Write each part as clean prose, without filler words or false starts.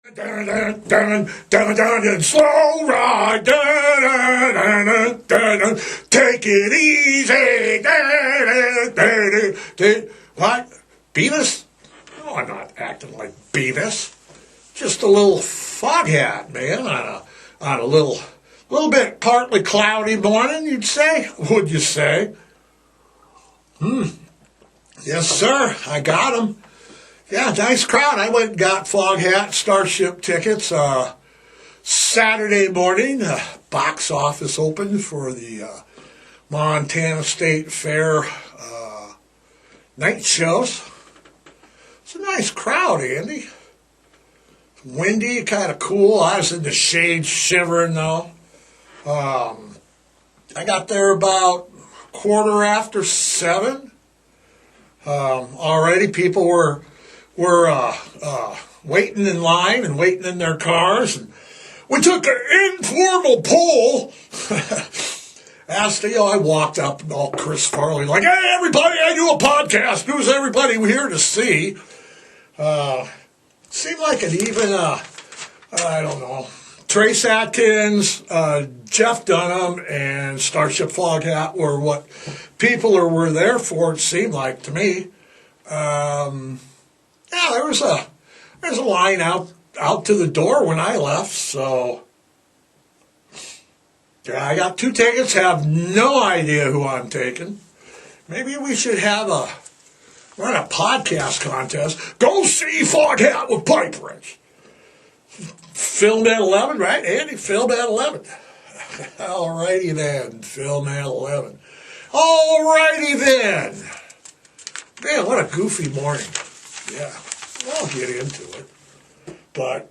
Dun, dun, dun, dun, dun, dun, slow ride, dun, dun, dun, dun, dun, dun, take it easy. Dun, dun, dun, dun, dun. What? Beavis? No, I'm not acting like Beavis. Just a little fog hat, man, on a little bit partly cloudy morning, you'd say? Would you say? Yes, sir. I got 'em. Yeah, nice crowd. I went and got Fog Hat Starship tickets Saturday morning. Box office open for the Montana State Fair night shows. It's a nice crowd, Andy. Windy, kind of cool. I was in the shade shivering, though. I got there about 7:15. Already people were waiting in line and waiting in their cars. And we took an informal poll. I walked up and all Chris Farley, like, hey, everybody, I do a podcast. Who's everybody here to see? Seemed like an even, I don't know, Trace Atkins, Jeff Dunham, and Starship Foghat were what people were there for, it seemed like to me. Yeah, there's a line out to the door when I left, so yeah, I got 2 tickets, have no idea who I'm taking. Maybe we should run a podcast contest. Go see Foghat with Pipewrench. Film at 11, right, Andy? Film at 11. Alrighty then, film at 11. Alrighty then. Man, what a goofy morning. Yeah, I'll get into it. But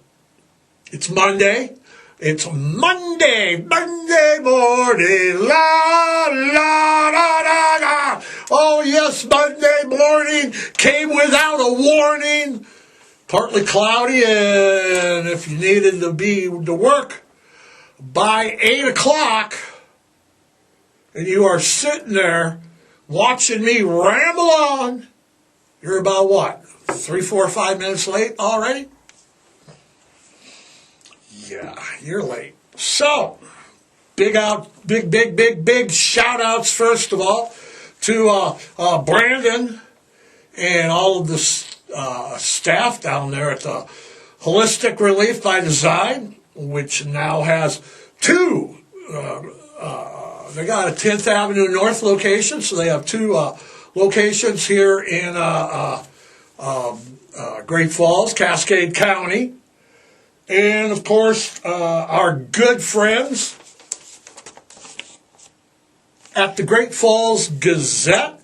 it's Monday. It's Monday morning. La, la, la, la, la. Oh, yes, Monday morning came without a warning. Partly cloudy, and if you needed to be to work by 8 o'clock, and you are sitting there watching me ramble on, you're about what? 3, 4, 5 minutes late already? Yeah, you're late. So, big shout outs first of all to Brandon and all of the staff down there at the Holistic Relief by Design, which now has 2. They got a 10th Avenue North location, so they have 2 locations here in Great Falls, Cascade County. And, of course, our good friends at the Great Falls Gazette.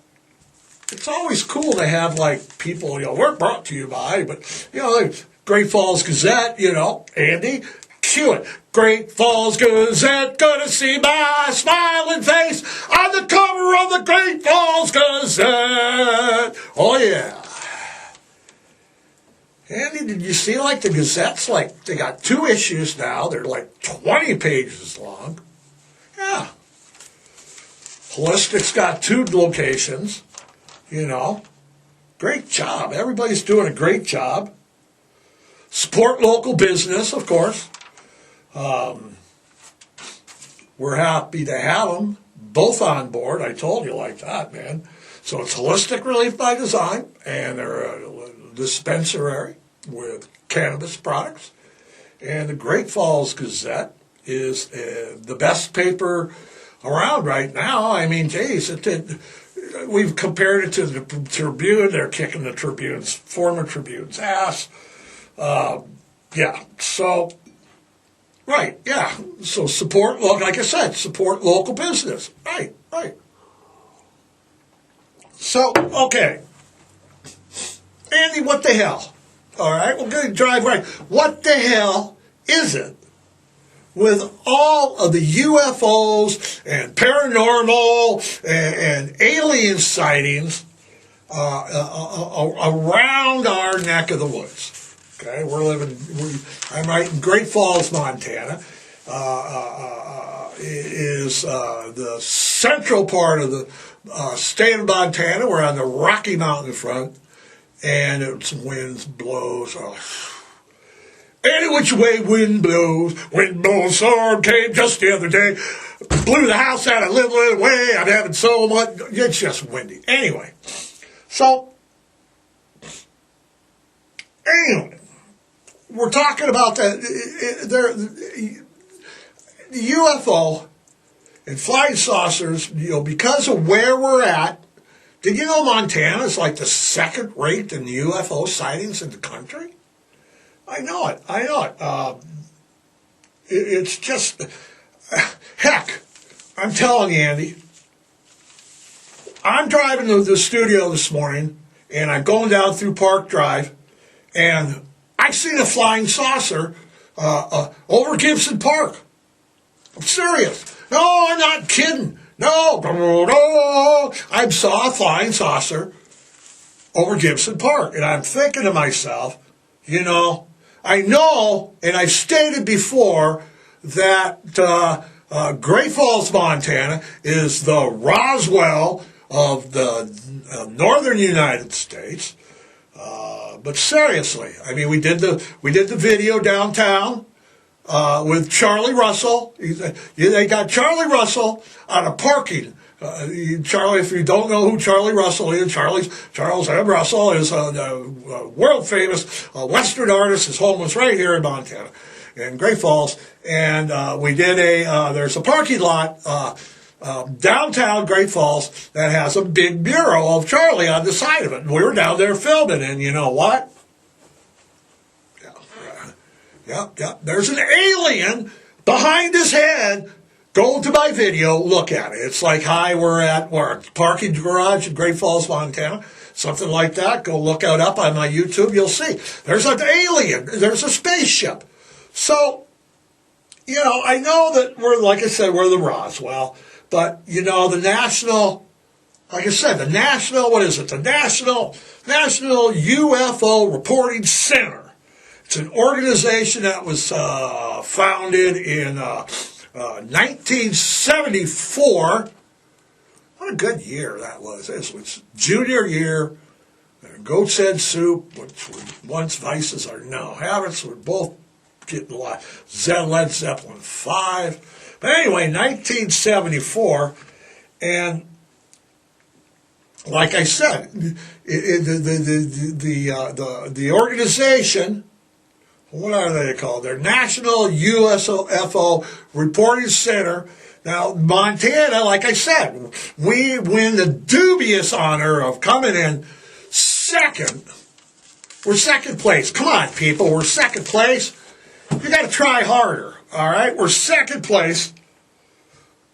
It's always cool to have, like, people, we're brought to you by, but, the Great Falls Gazette, Andy, cue it. Great Falls Gazette, gonna see my smiling face on the cover of the Great Falls Gazette. Oh, yeah. Andy, did you see, the Gazette's, they got 2 issues now. They're, 20 pages long. Yeah. Holistic's got 2 locations, Great job. Everybody's doing a great job. Support local business, of course. We're happy to have them both on board. I told you like that, man. So it's Holistic Relief by Design, and they're a dispensary with cannabis products. And the Great Falls Gazette is the best paper around right now. I mean, geez, we've compared it to the Tribune. They're kicking the former Tribune's ass. Yeah, so, right, yeah. So support, like I said, support local business. Right. So, okay. Andy, what the hell? All right, we're going to drive right. What the hell is it with all of the UFOs and paranormal and alien sightings around our neck of the woods? Okay, I'm right in Great Falls, Montana. Is the central part of the state of Montana. We're on the Rocky Mountain front. And it's winds blows. Any which way wind blows, storm came just the other day, blew the house out a little way, I'm having so much, it's just windy. Anyway, we're talking about the UFO and flying saucers, because of where we're at. Did you know Montana is like the second rate in UFO sightings in the country? I know it. It's just, heck, I'm telling you, Andy, I'm driving to the studio this morning, and I'm going down through Park Drive, and I seen a flying saucer over Gibson Park. I'm serious. No, I'm not kidding. No, I saw a flying saucer over Gibson Park, and I'm thinking to myself, I know, and I've stated before, that Great Falls, Montana is the Roswell of the northern United States. But seriously, I mean, we did the video downtown with Charlie Russell. They got Charlie Russell on a parking. Charlie, if you don't know who Charlie Russell is, Charles M. Russell is a world famous Western artist. His home was right here in Montana, in Great Falls. And we did there's a parking lot downtown Great Falls that has a big mural of Charlie on the side of it. And we were down there filming, and you know what? Yeah. There's an alien behind his head. Go to my video, look at it. It's like, hi, we're at parking garage in Great Falls, Montana. Something like that. Go look it up on my YouTube. You'll see. There's an alien. There's a spaceship. So, I know that like I said, we're the Roswell. But, the national, like I said, what is it? The National UFO Reporting Center. It's an organization that was founded in 1974. What a good year that was. This was junior year. Goat's Head Soup, which were once vices are now habits, were both getting a lot. Led Zeppelin 5. But anyway, 1974, and like I said, the organization, what are they called? They're National UFO Reporting Center. Now, Montana, like I said, we win the dubious honor of coming in second. We're second place. Come on, people, we're second place. You got to try harder, all right? We're second place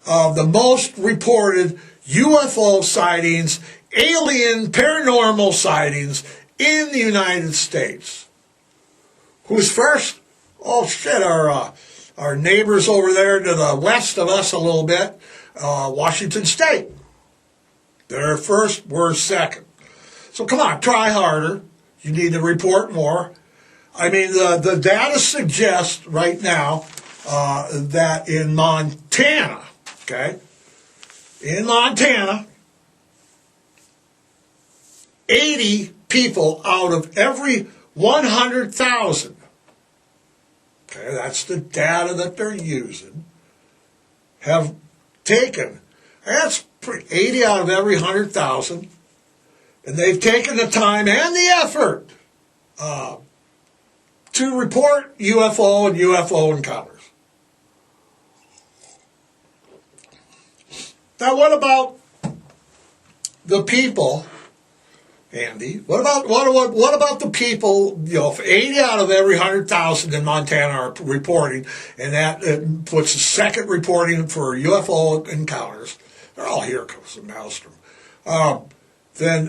of the most reported UFO sightings, alien paranormal sightings in the United States. Who's first? Oh, shit, our neighbors over there to the west of us a little bit, Washington State. They're first, we're second. So come on, try harder. You need to report more. I mean, the data suggests right now that in Montana, okay, 80 people out of every 100,000, okay, that's the data that they're using, have taken, 80 out of every 100,000, and they've taken the time and the effort to report UFO and UFO encounters. Now, what about the people, Andy? What about the people? If 80 out of every 100,000 in Montana are reporting, and that puts the second reporting for UFO encounters. They're all here, comes the maelstrom. Then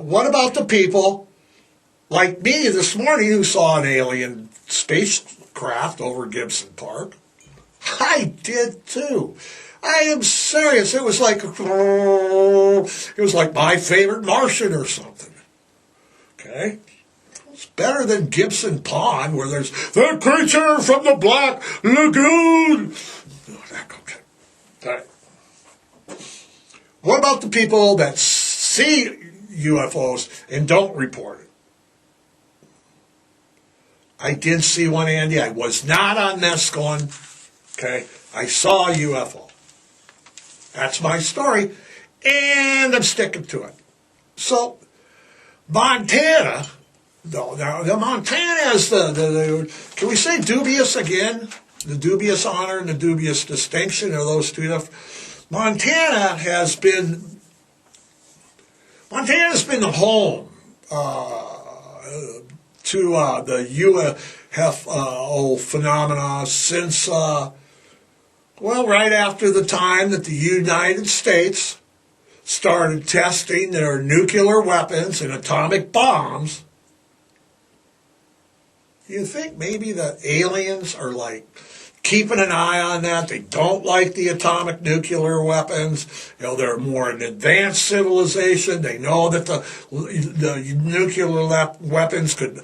what about the people like me this morning who saw an alien spacecraft over Gibson Park? I did too. I am serious. It was like my favorite Martian or something. Okay? It's better than Gibson Pond, where there's the creature from the Black Lagoon. Okay. What about the people that see UFOs and don't report it? I did see one, Andy. I was not on mescaline. Okay? I saw a UFO. That's my story. And I'm sticking to it. So, Montana, though, now Montana is the, can we say dubious again? The dubious honor and the dubious distinction, are those two different? Montana has been the home to the UFO phenomena since, right after the time that the United States started testing their nuclear weapons and atomic bombs. You think maybe the aliens are like keeping an eye on that? They don't like the atomic nuclear weapons. They're more an advanced civilization. They know that the nuclear weapons could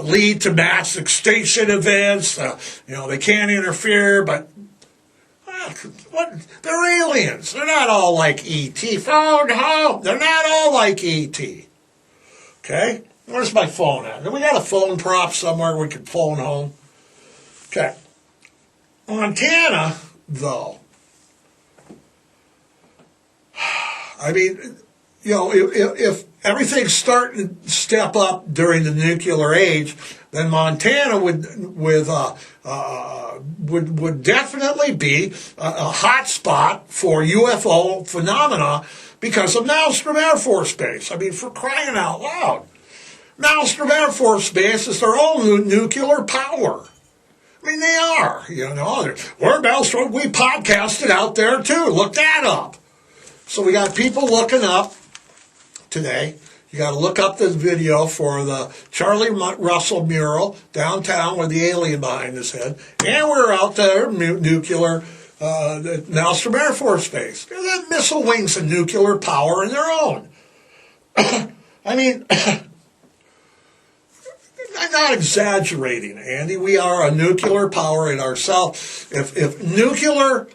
lead to mass extinction events. They can't interfere, but they're aliens. They're not all like E.T. Phone home. They're not all like E.T. Okay? Where's my phone at? Do we got a phone prop somewhere we can phone home? Okay. Montana, though. I mean, if everything's starting to step up during the nuclear age, then Montana would definitely be a hot spot for UFO phenomena because of Maelstrom Air Force Base. I mean, for crying out loud. Maelstrom Air Force Base is their own nuclear power. I mean, they are. We're Maelstrom. We podcasted out there, too. Look that up. So we got people looking up today. You got to look up this video for the Charlie Russell mural downtown with the alien behind his head. And we're out there, nuclear, Maelstrom Air Force Base. They have missile wings and nuclear power in their own. I mean, I'm not exaggerating, Andy. We are a nuclear power in ourselves. If nuclear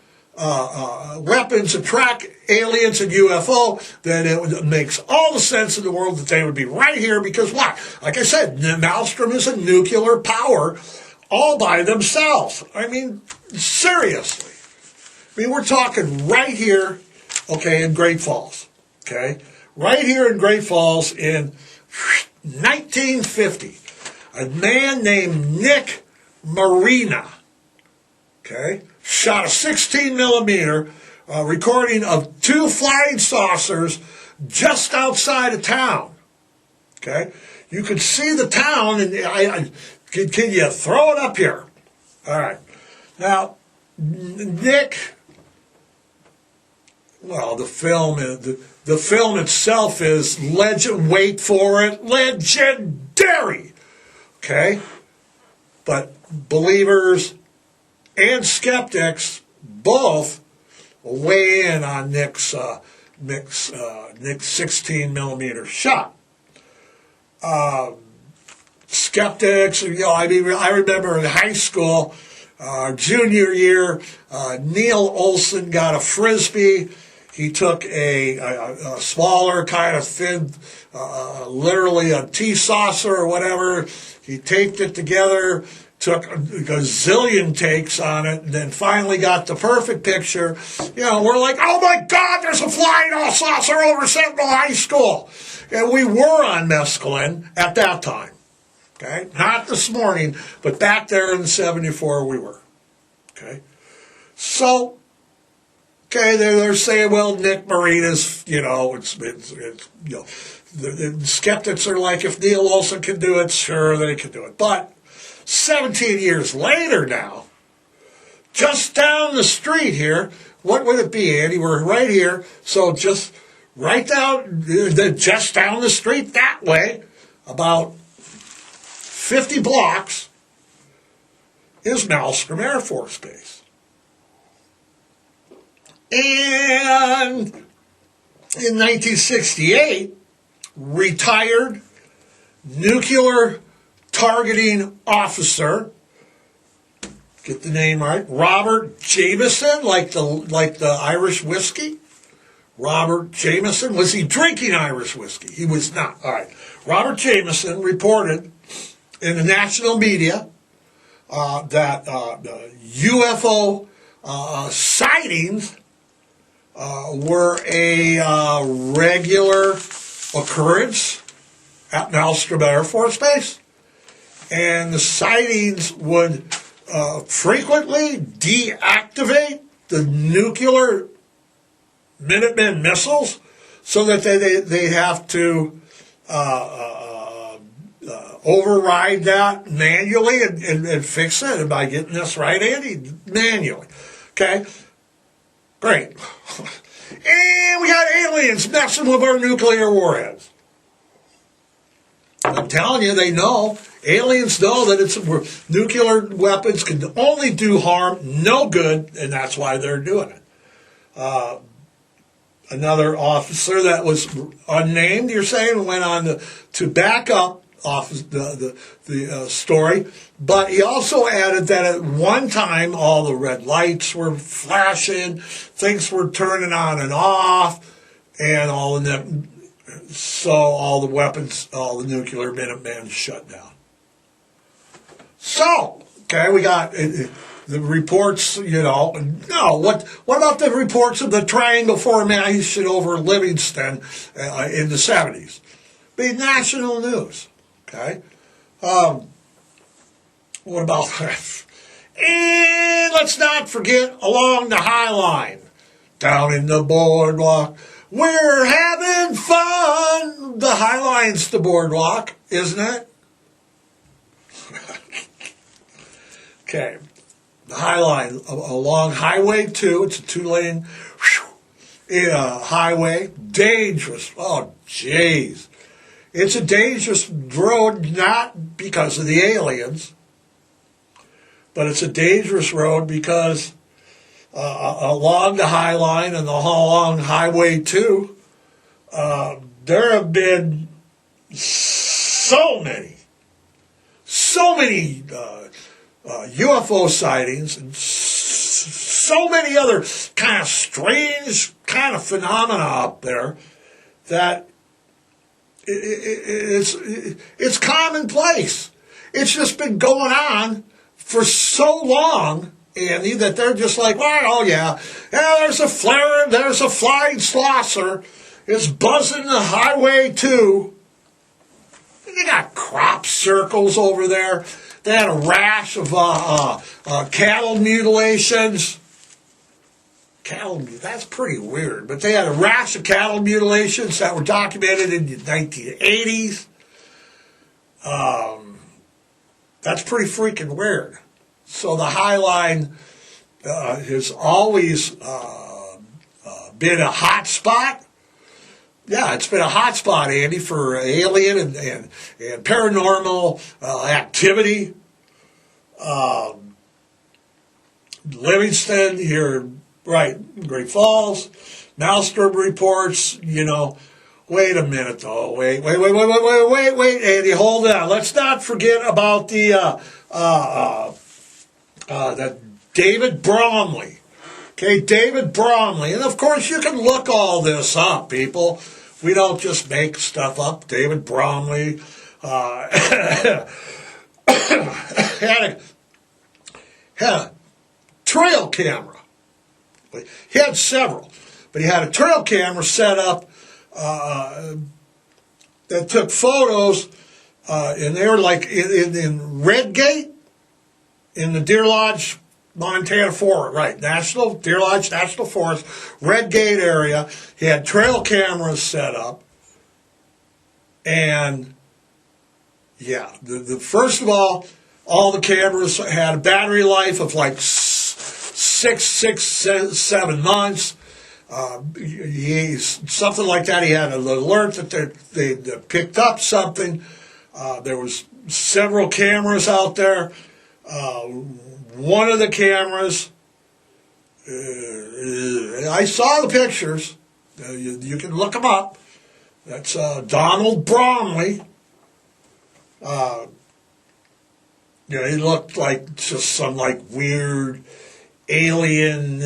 weapons attract aliens and UFO, then it makes all the sense in the world that they would be right here because what? Like I said, Maelstrom is a nuclear power all by themselves. I mean, seriously. I mean, we're talking right here, okay, in Great Falls, okay? Right here in Great Falls in 1950, a man named Nick Marina, okay, shot a 16 millimeter recording of two flying saucers just outside of town. Okay, you could see the town, and can you throw it up here? All right. Now, Nick. Well, the film itself is legend. Wait for it, legendary. Okay, but believers and skeptics both weigh in on Nick's 16 millimeter shot. Skeptics, I remember in high school, junior year, Neil Olson got a Frisbee. He took a smaller kind of thin, literally a tea saucer or whatever. He taped it together, took a gazillion takes on it, and then finally got the perfect picture. We're like, oh my God, there's a flying saucer over Sentinel High School. And we were on mescaline at that time. Okay? Not this morning, but back there in 74 we were. Okay? So, okay, they're saying, well, Nick Marina's, the skeptics are like, if Neil Olson can do it, sure, they can do it. But 17 years later now, just down the street here, what would it be, Andy? We're right here, so just right down, just down the street that way, about 50 blocks, is Maelstrom Air Force Base. And in 1968, retired nuclear targeting officer, get the name right, Robert Jameson, like the Irish whiskey. Robert Jameson, was he drinking Irish whiskey? He was not. All right. Robert Jameson reported in the national media that UFO sightings were a regular occurrence at Malmstrom Air Force Base. And the sightings would frequently deactivate the nuclear Minuteman missiles so that they have to override that manually and fix it. And by getting this right, Andy, manually. Okay? Great. And we got aliens messing with our nuclear warheads. I'm telling you, they know. Aliens know that nuclear weapons can only do harm, no good, and that's why they're doing it. Another officer that was unnamed, you're saying, went on to back up off the story, but he also added that at one time all the red lights were flashing, things were turning on and off, and so all the weapons, all the nuclear Minutemen shut down. So, okay, we got the reports, no, what about the reports of the Triangle Formation over Livingston in the 70s? Be national news, okay? What about that? And let's not forget along the High Line, down in the boardwalk, we're having fun. The High Line's the boardwalk, isn't it? Okay, the High Line along Highway 2. It's a 2-lane highway. Dangerous. Oh, jeez. It's a dangerous road not because of the aliens, but it's a dangerous road because along the High Line and along Highway 2, there have been so many UFO sightings and so many other kind of strange kind of phenomena up there that it's commonplace. It's just been going on for so long, Andy, that they're just like, well, oh yeah, there's a flare, there's a flying saucer, it's buzzing the Highway 2. They got crop circles over there. They had a rash of cattle mutilations. That's pretty weird. But they had a rash of cattle mutilations that were documented in the 1980s. That's pretty freaking weird. So the High Line has always been a hot spot. Yeah, it's been a hot spot, Andy, for alien and paranormal activity. Livingston, here, right, Great Falls, Malmstrom reports, wait a minute, though. Wait, Andy, hold on. Let's not forget about the David Bromley. Okay, David Bromley. And, of course, you can look all this up, people. We don't just make stuff up. David Bromley had a trail camera. He had several, but he had a trail camera set up that took photos, and they were like in Redgate, in the Deer Lodge, Montana Forest, right, Deer Lodge National Forest, Redgate area. He had trail cameras set up, and yeah, the first of all the cameras had a battery life of like 7 months. Something like that. He had an alert that they picked up something. There was several cameras out there. One of the cameras, I saw the pictures. You can look them up. That's Donald Bromley. He looked like just some like weird alien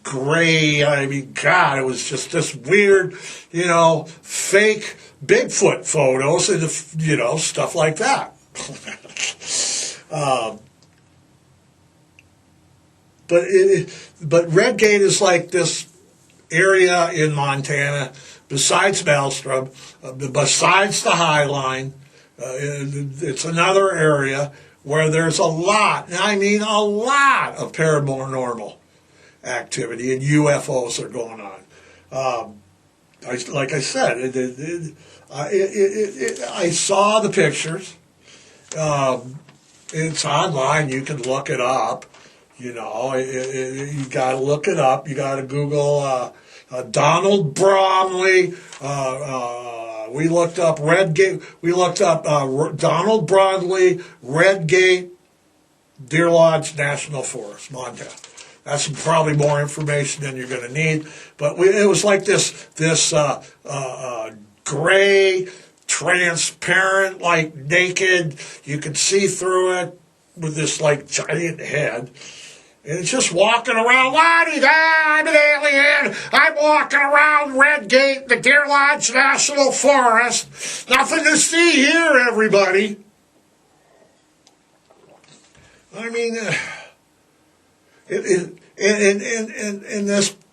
gray. I mean, God, it was just this weird, fake Bigfoot photos and, stuff like that. But Red Gate is like this area in Montana, besides Maelstrom, besides the High Line. It's another area where there's a lot, and I mean a lot, of paranormal activity, and UFOs are going on. Like I said, I saw the pictures. It's online. You can look it up. You got to look it up. You got to Google Donald Bromley. We looked up Red Gate. We looked up Donald Bromley, Red Gate, Deer Lodge National Forest, Montana. That's probably more information than you're going to need. But it was like this gray, transparent, like naked. You could see through it with this like giant head. And it's just walking around, la-di-da, I'm an alien. I'm walking around Red Gate, the Deer Lodge National Forest. Nothing to see here, everybody. I mean, in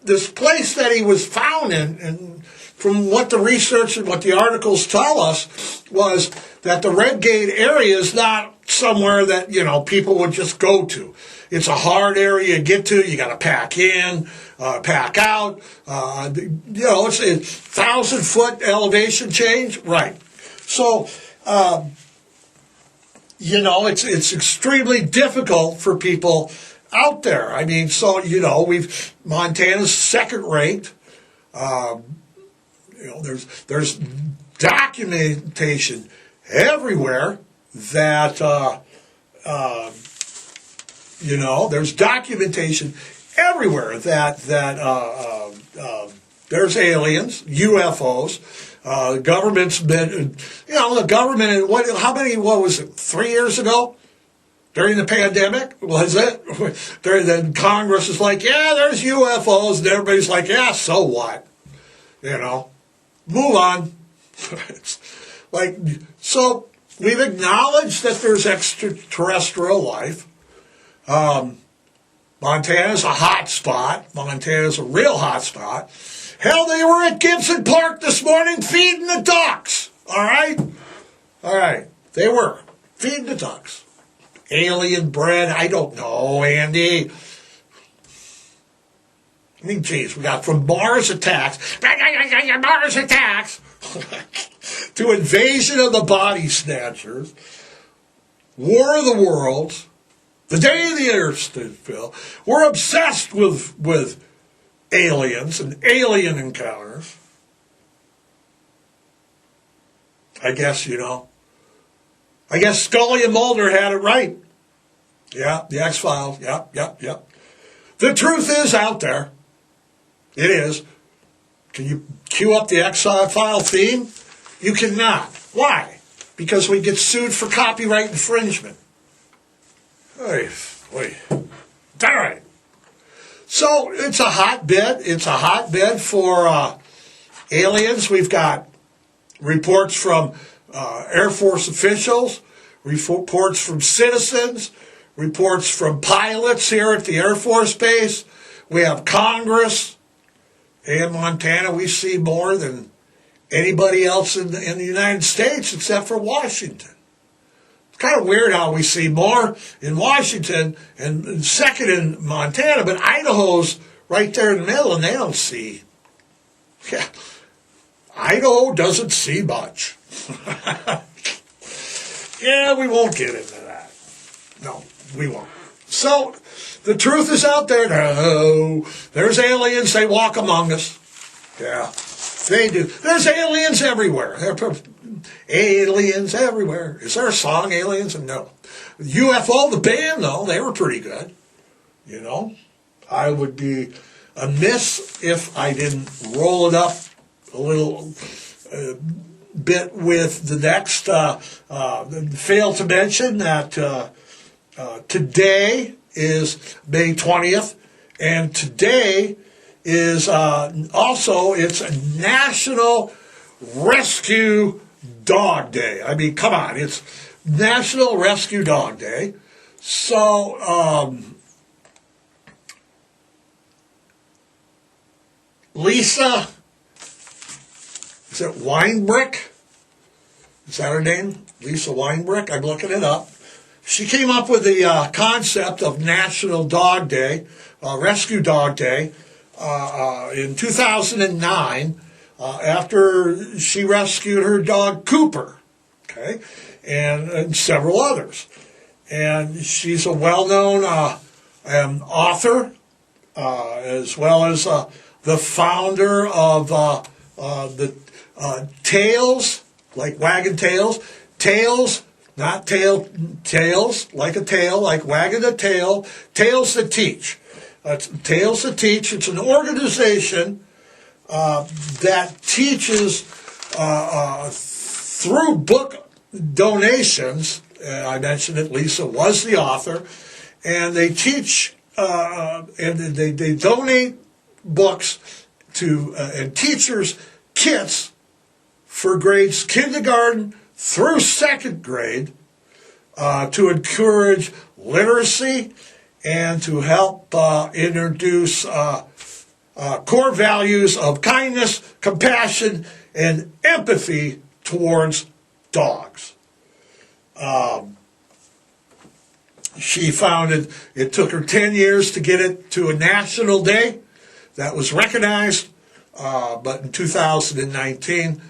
this place that he was found in, and from what the research and what the articles tell us, was that the Red Gate area is not somewhere that, people would just go to. It's a hard area to get to. You got to pack in, pack out. It's a 1,000-foot elevation change. Right. So, it's extremely difficult for people out there. I mean, so, Montana's second rate. There's documentation everywhere that, there's documentation everywhere that there's aliens, UFOs. The government's been, the government, what was it, 3 years ago? During the pandemic, was it? Then Congress is like, yeah, there's UFOs, and everybody's like, yeah, so what? Move on. So we've acknowledged that there's extraterrestrial life. Montana's a hot spot. Montana's a real hot spot. Hell, they were at Gibson Park this morning feeding the ducks. All right? They were feeding the ducks. Alien bread, I don't know, Andy. I mean, geez, we got from Mars attacks, Mars attacks, to invasion of the body snatchers, War of the Worlds, the day the earth stood still. We're obsessed with aliens and alien encounters. I guess, I guess Scully and Mulder had it right. Yeah, the X-Files. Yep. The truth is out there. It is. Can you cue up the X-File theme? You cannot. Why? Because we get sued for copyright infringement. All right. So it's a hotbed. It's a hotbed for aliens. We've got reports from Air Force officials, reports from citizens, reports from pilots here at the Air Force Base. We have Congress. In Montana, we see more than anybody else in the United States except for Washington. It's kind of weird how we see more in Washington and second in Montana, but Idaho's right there in the middle, and they don't see. Yeah, Idaho doesn't see much. Yeah, we won't get into that. No, we won't. So, the truth is out there. No, there's aliens. They walk among us. Yeah, they do. There's aliens everywhere. Aliens everywhere. Is there a song, Aliens? No. UFO, the band, though, they were pretty good. I would be amiss if I didn't roll it up a little bit with the next. Fail to mention that today is May 20th, and today is also, it's a National Rescue Dog Day. I mean, come on, it's National Rescue Dog Day. So, Lisa, is it Weinbrick? Is that her name? Lisa Weinbrick? I'm looking it up. She came up with the concept of National Dog Day, Rescue Dog Day, in 2009 after she rescued her dog Cooper, okay, and several others. And she's a well-known author, as well as the founder of the Tales, like wagging tails, Tales, not tails, like a tail, like wagging a tail, Tales That Teach. Tales That Teach. It's an organization that teaches through book donations. I mentioned that Lisa was the author, and they teach and they donate books to and teachers kits for grades kindergarten through second grade to encourage literacy and to help introduce core values of kindness, compassion, and empathy towards dogs. She founded, it took her 10 years to get it to a national day that was recognized, but in 2019,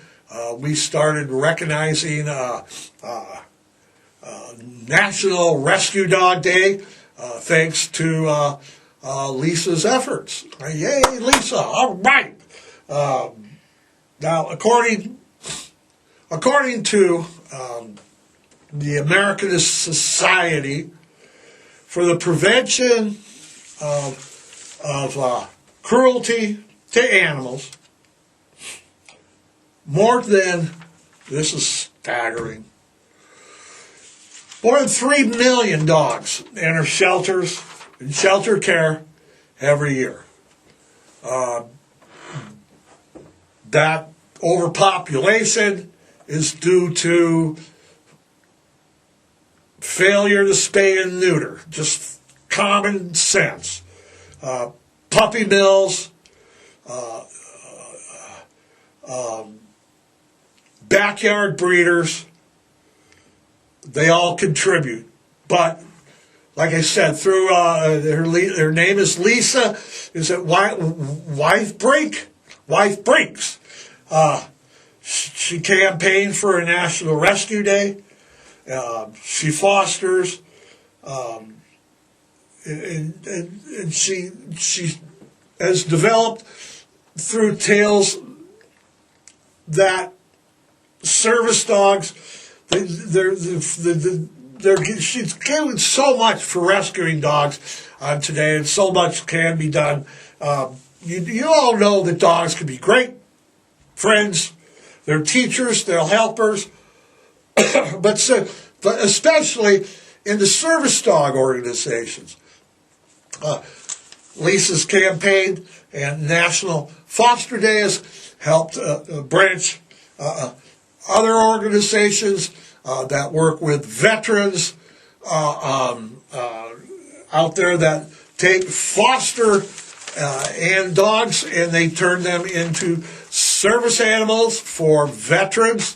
we started recognizing National Rescue Dog Day thanks to Lisa's efforts. Yay, Lisa! All right. Now, according to the American Society for the Prevention of Cruelty to Animals, more than, this is staggering, more than 3 million dogs enter shelters and shelter care every year. That overpopulation is due to failure to spay and neuter, just common sense. Puppy mills, backyard breeders, they all contribute. But like I said, through her name is Lisa. Is it Wife Brinks? She campaigned for a National Rescue Day. She fosters, and she has developed through Tales that service dogs. She's doing so much for rescuing dogs today, and so much can be done. You all know that dogs can be great friends. They're teachers. They're helpers. but especially in the service dog organizations. Lisa's campaign and National Foster Day has helped branch other organizations that work with veterans out there that take foster and dogs and they turn them into service animals for veterans.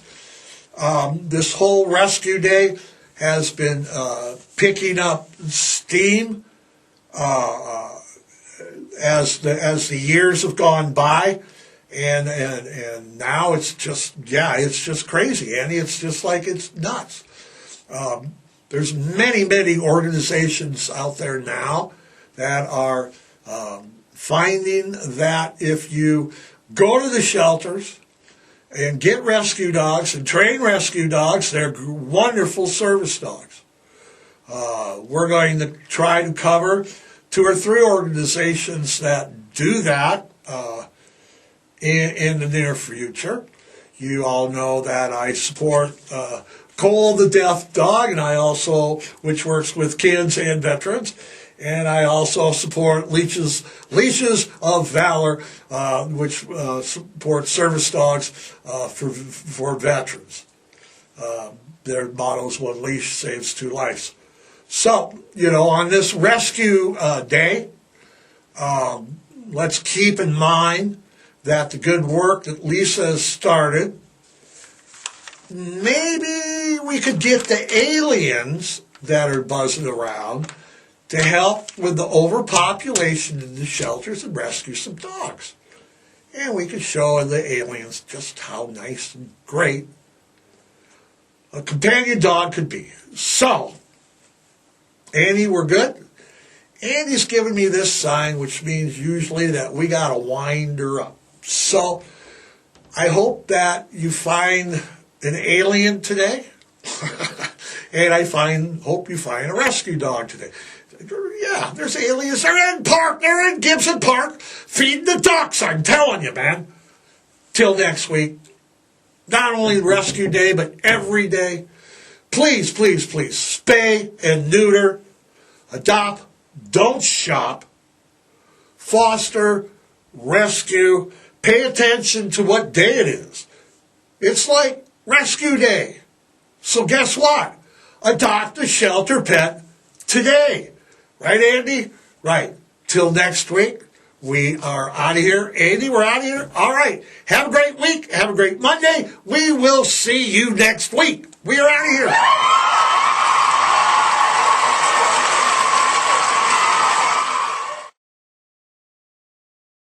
This whole rescue day has been picking up steam as the years have gone by, and now it's just crazy, Andy. It's just like it's nuts. There's many organizations out there now that are finding that if you go to the shelters and get rescue dogs and train rescue dogs, they're wonderful service dogs. We're going to try to cover 2 or 3 organizations that do that in the near future. You all know that I support Cole the Deaf Dog, and I also, which works with kids and veterans, And I also support Leashes of Valor, which supports service dogs for veterans. Their motto is one leash saves 2 lives. So, on this rescue day, let's keep in mind that the good work that Lisa has started, maybe we could get the aliens that are buzzing around to help with the overpopulation in the shelters and rescue some dogs. And we could show the aliens just how nice and great a companion dog could be. So, Andy, we're good? Andy's giving me this sign, which means usually that we got to wind her up. So, I hope that you find an alien today. And hope you find a rescue dog today. Yeah, there's aliens. They're in park. They're in Gibson Park feeding the ducks, I'm telling you, man. Till next week. Not only rescue day, but every day. Please, please, please, spay and neuter. Adopt. Don't shop. Foster. Rescue. Pay attention to what day it is. It's like rescue day. So guess what? Adopt a shelter pet today. Right, Andy? Right. Till next week, we are out of here. Andy, we're out of here? All right. Have a great week. Have a great Monday. We will see you next week. We are out of here.